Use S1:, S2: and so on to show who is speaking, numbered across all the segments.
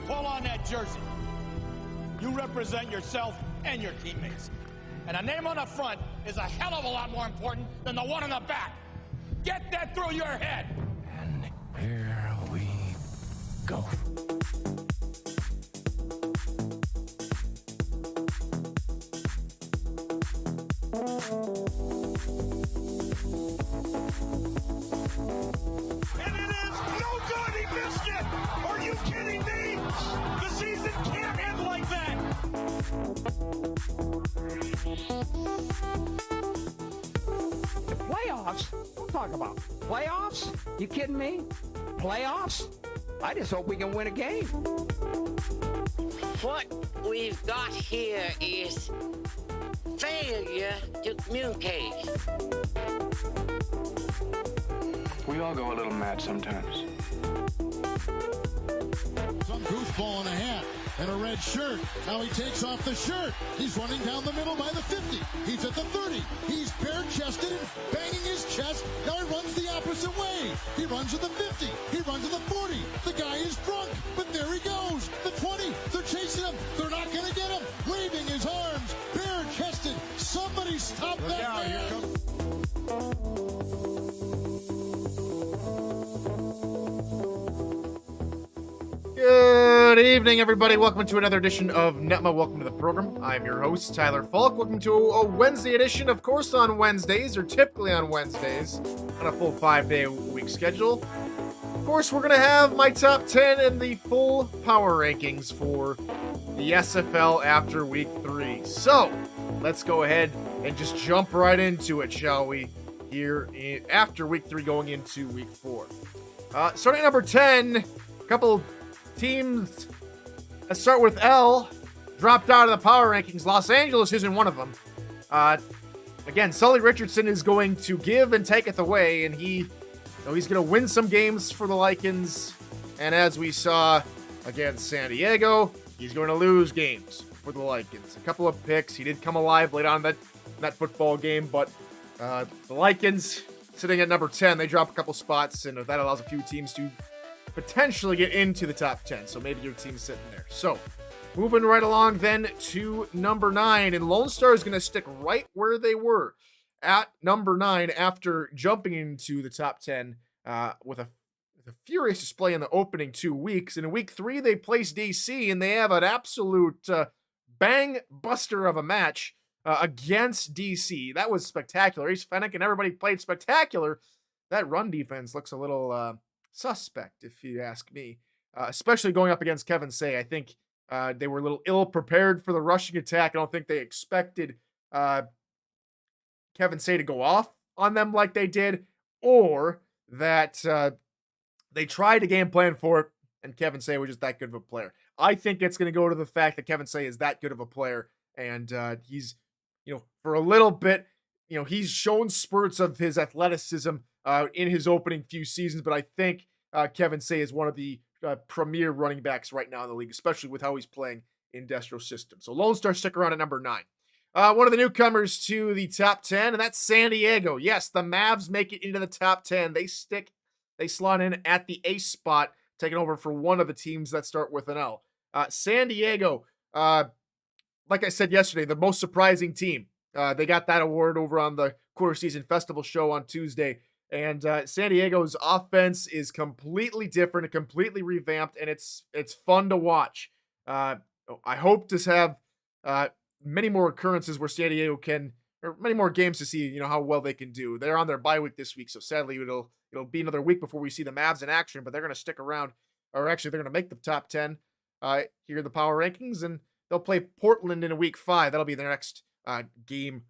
S1: pull on that jersey. You represent yourself and your teammates. And a name on the front is a hell of a lot more important than the one on the back. Get that through your head.
S2: And here we go.
S1: And it is no good. He missed it. Are you kidding me? The season can't end like that.
S3: The playoffs? Don't talk about playoffs. You kidding me? Playoffs? I just hope we can win a game.
S4: What we've got here is failure to communicate.
S5: We all go a little mad sometimes.
S6: Some goofball in a hat and a red shirt. Now he takes off the shirt. He's running down the middle by the 50. He's at the 30. He's bare-chested and banging his chest. Now he runs the opposite way. He runs to the 50. He runs to the 40. The guy is drunk, but there he goes. The 20. They're chasing him. They're not going to get him. Waving his arms, bare-chested. Somebody stop that man.
S7: Good evening, everybody. Welcome to another edition of NETMA. Welcome to the program. I'm your host, Tyler Falk. Welcome to a Wednesday edition, of course, on Wednesdays, or typically on Wednesdays, on a full 5-day week schedule. Of course, we're going to have my top 10 and the full power rankings for the SFL after week 3. So, let's go ahead and just jump right into it, shall we? Here after week 3 going into week 4. Starting at number 10, a couple teams. Let's start with L. Dropped out of the power rankings. Los Angeles isn't one of them. Again, Sully Richardson is going to give and taketh away, and he's going to win some games for the Lycans. And as we saw against San Diego, he's going to lose games for the Lycans. A couple of picks. He did come alive late on that football game, but the Lycans sitting at number 10, they drop a couple spots, and that allows a few teams to potentially get into the top 10. So maybe your team's sitting there. So moving right along then to number 9, and Lone Star is going to stick right where they were at number 9 after jumping into the top 10 with a furious display in the opening 2 weeks. And in week 3, they place DC, and they have an absolute bang buster of a match against DC. That was spectacular. Ace Fennick and everybody played spectacular. That run defense looks a little suspect, if you ask me, especially going up against Kevin Say. I think they were a little ill-prepared for the rushing attack. I don't think they expected Kevin Say to go off on them like they did, or that they tried a game plan for it, and Kevin Say was just that good of a player. I think it's going to go to the fact that Kevin Say is that good of a player, and he's, for a little bit, he's shown spurts of his athleticism in his opening few seasons, but I think Kevin Say is one of the premier running backs right now in the league, especially with how he's playing in Destro system. So Lone Star stick around at number 9. One of the newcomers to the top 10, and that's San Diego. Yes, the Mavs make it into the top 10. They slot in at the ace spot, taking over for one of the teams that start with an L. San Diego, like I said yesterday, the most surprising team. They got that award over on the quarter season festival show on Tuesday. And San Diego's offense is completely different and completely revamped, and it's fun to watch. I hope to have many more occurrences where San Diego or many more games to see, how well they can do. They're on their bye week this week, so sadly it'll be another week before we see the Mavs in action, but they're going to stick around, or actually they're going to make the top 10 here in the power rankings, and they'll play Portland in week 5. That'll be their next game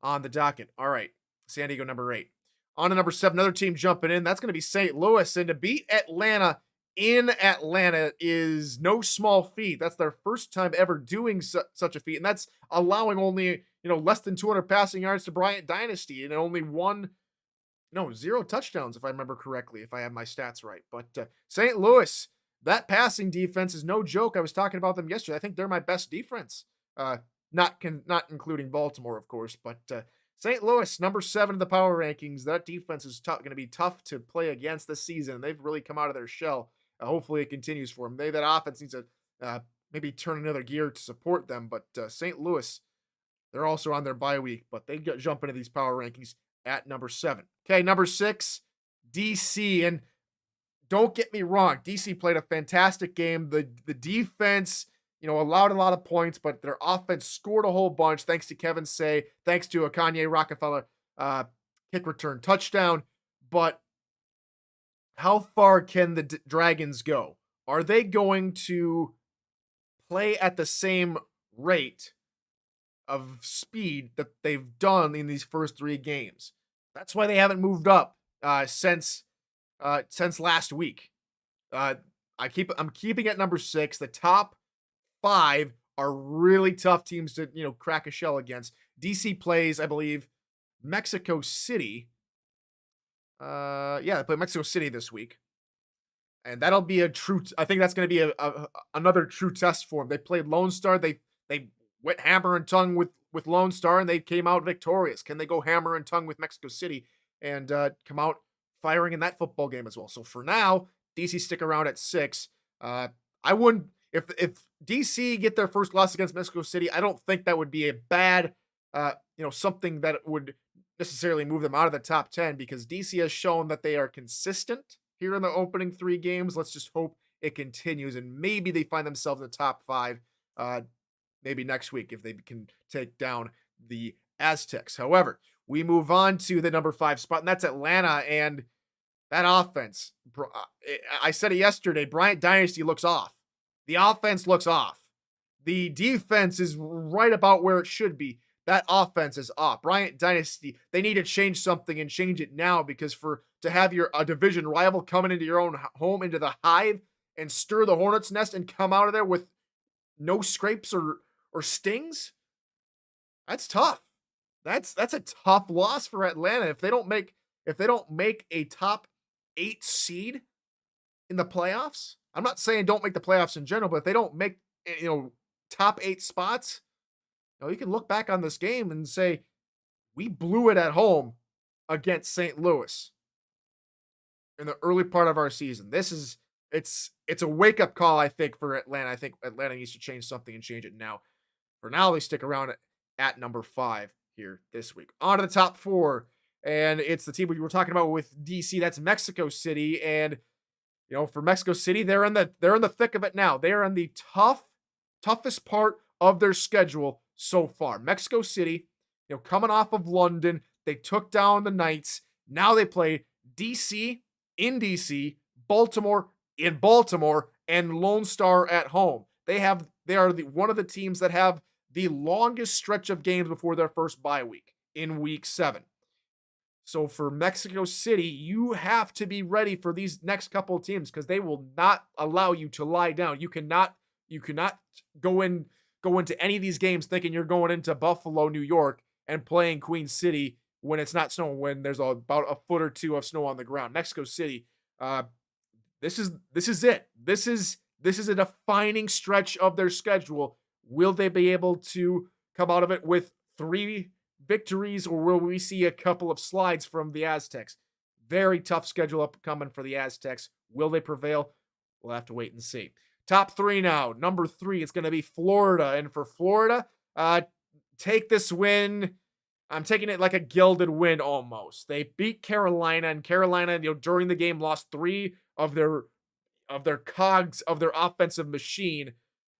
S7: on the docket. All right, San Diego number 8. On to number 7, another team jumping in. That's going to be St. Louis. And to beat Atlanta in Atlanta is no small feat. That's their first time ever doing such a feat. And that's allowing only, less than 200 passing yards to Bryant Dynasty and only 0 touchdowns, if I remember correctly, if I have my stats right. But St. Louis, that passing defense is no joke. I was talking about them yesterday. I think they're my best defense. Not including Baltimore, of course, but St. Louis, number 7 in the power rankings. That defense is going to be tough to play against this season. They've really come out of their shell. Hopefully it continues for them. That offense needs to maybe turn another gear to support them. But St. Louis, they're also on their bye week, but they jump into these power rankings at number 7. Okay, number 6, DC. And don't get me wrong, DC played a fantastic game. The defense, allowed a lot of points, but their offense scored a whole bunch thanks to Kevin Say, thanks to a Kanye Rockefeller kick return touchdown. But how far can the Dragons go? Are they going to play at the same rate of speed that they've done in these first 3 games? That's why they haven't moved up since last week. I'm keeping at number 6. The top 5 are really tough teams to crack a shell against. DC plays, I believe, Mexico City. They play Mexico City this week, and that'll be I think that's going to be another true test for them. They played Lone Star. They went hammer and tongue with Lone Star, and they came out victorious. Can they go hammer and tongue with Mexico City and come out firing in that football game as well? So for now, DC stick around at 6. I wouldn't, if DC get their first loss against Mexico City, I don't think that would be a bad, something that would necessarily move them out of the top 10, because DC has shown that they are consistent here in the opening 3 games. Let's just hope it continues, and maybe they find themselves in the top 5 maybe next week if they can take down the Aztecs. However, we move on to the number 5 spot, and that's Atlanta. And that offense, I said it yesterday, Bryant Dynasty looks off. The offense looks off. The defense is right about where it should be. That offense is off. Bryant Dynasty, they need to change something and change it now, because to have a division rival coming into your own home, into the Hive, and stir the hornet's nest and come out of there with no scrapes or stings, that's tough. That's a tough loss for Atlanta. If they don't make a top 8 seed in the playoffs, I'm not saying don't make the playoffs in general, but if they don't make top 8 spots, you can look back on this game and say, we blew it at home against St. Louis in the early part of our season. It's a wake-up call, I think, for Atlanta. I think Atlanta needs to change something and change it now. For now, they stick around at number 5 here this week. On to the top 4, and it's the team we were talking about with DC. That's Mexico City, and for Mexico City, they're in the thick of it now. They are in the toughest part of their schedule so far. Mexico City, coming off of London, they took down the Knights. Now they play DC in DC, Baltimore in Baltimore, and Lone Star at home. They are one of the teams that have the longest stretch of games before their first bye week in week 7. So for Mexico City, you have to be ready for these next couple of teams, because they will not allow you to lie down. You cannot go into any of these games thinking you're going into Buffalo, New York, and playing Queen City when it's not snowing, when there's about a foot or 2 of snow on the ground. Mexico City, this is it. This is a defining stretch of their schedule. Will they be able to come out of it with 3 victories, or will we see a couple of slides from the Aztecs? Very tough schedule upcoming for the Aztecs. Will they prevail? We'll have to wait and see. Top 3 now. Number 3, it's going to be Florida. And for Florida, take this win. I'm taking it like a gilded win almost. They beat Carolina, and Carolina, during the game lost 3 of their cogs of their offensive machine.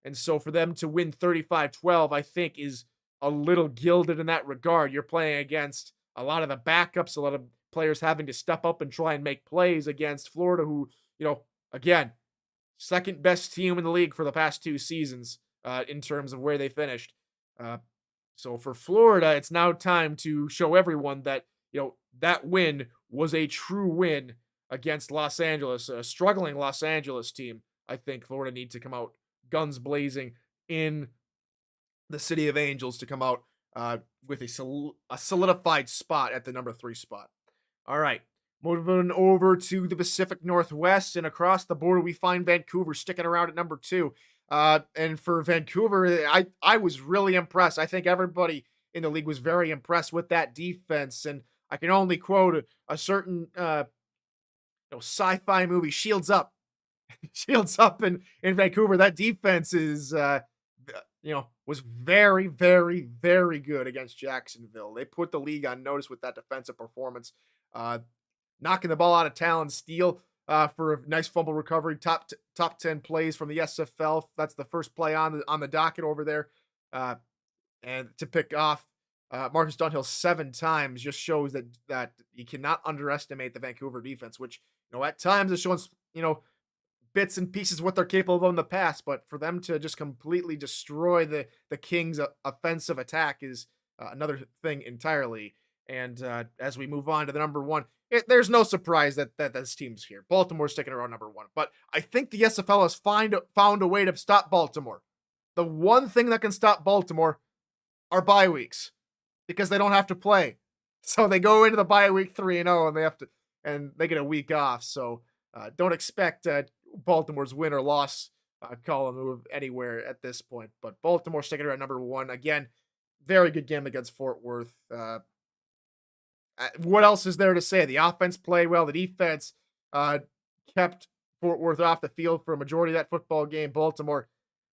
S7: And so for them to win 35-12, I think is a little gilded in that regard. You're playing against a lot of the backups, a lot of players having to step up and try and make plays against Florida, who, again, second best team in the league for the past 2 seasons in terms of where they finished. So for Florida, it's now time to show everyone that, that win was a true win against Los Angeles, a struggling Los Angeles team. I think Florida needs to come out guns blazing in the City of Angels to come out with a solidified spot at the number 3 spot. All right, moving over to the Pacific Northwest, and across the border, we find Vancouver sticking around at number 2. And for Vancouver, I was really impressed. I think everybody in the league was very impressed with that defense, and I can only quote a certain sci-fi movie, Shields Up. Shields up in Vancouver. That defense is, was very, very, very good against Jacksonville. They put the league on notice with that defensive performance, knocking the ball out of Talon Steele for a nice fumble recovery. Top 10 plays from the SFL. That's the first play on the docket over there. And to pick off Marcus Dunhill 7 times just shows that you cannot underestimate the Vancouver defense, which, at times has shown, bits and pieces what they're capable of in the past, but for them to just completely destroy the Kings' offensive attack is another thing entirely. And as we move on to the number one, there's no surprise that this team's here. Baltimore's sticking around number one, but I think the SFL has found a way to stop Baltimore. The one thing that can stop Baltimore are bye weeks, because they don't have to play. So they go into the bye week 3-0, and they get a week off. So don't expect Baltimore's win or loss column move anywhere at this point. But Baltimore sticking around number one. Again, very good game against Fort Worth. What else is there to say? The offense played well. The defense kept Fort Worth off the field for a majority of that football game. Baltimore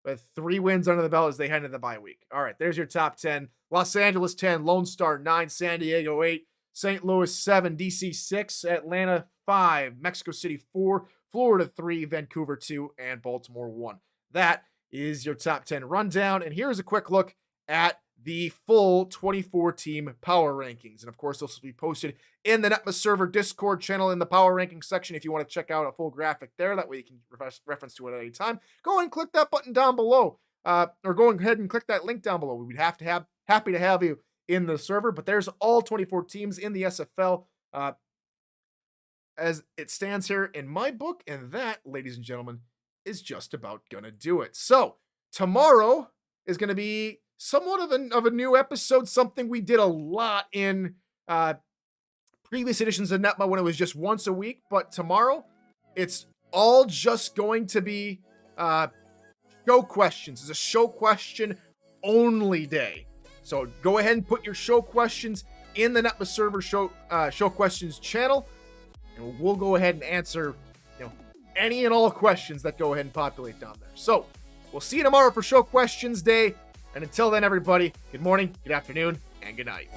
S7: with 3 wins under the belt as they head into the bye week. All right, there's your top 10. Los Angeles 10, Lone Star 9, San Diego 8, St. Louis 7, DC 6, Atlanta 5, Mexico City 4, Florida 3, Vancouver 2, and Baltimore 1. That is your top 10 rundown. And here's a quick look at the full 24-team power rankings. And of course, those will be posted in the NETMA server Discord channel in the power rankings section. If you want to check out a full graphic there, that way you can reference to it at any time. Go and click that button down below, or go ahead and click that link down below. We'd happy to have you in the server. But there's all 24 teams in the SFL as it stands here in my book, and that, ladies and gentlemen, is just about gonna do it. So tomorrow is gonna be somewhat of a new episode, something we did a lot in previous editions of NETMA when it was just once a week. But tomorrow, it's all just going to be show questions. It's a show question only day. So go ahead and put your show questions in the NETMA server show questions channel, and we'll go ahead and answer any and all questions that go ahead and populate down there. So we'll see you tomorrow for show questions day. And until then, everybody, good morning, good afternoon, and good night.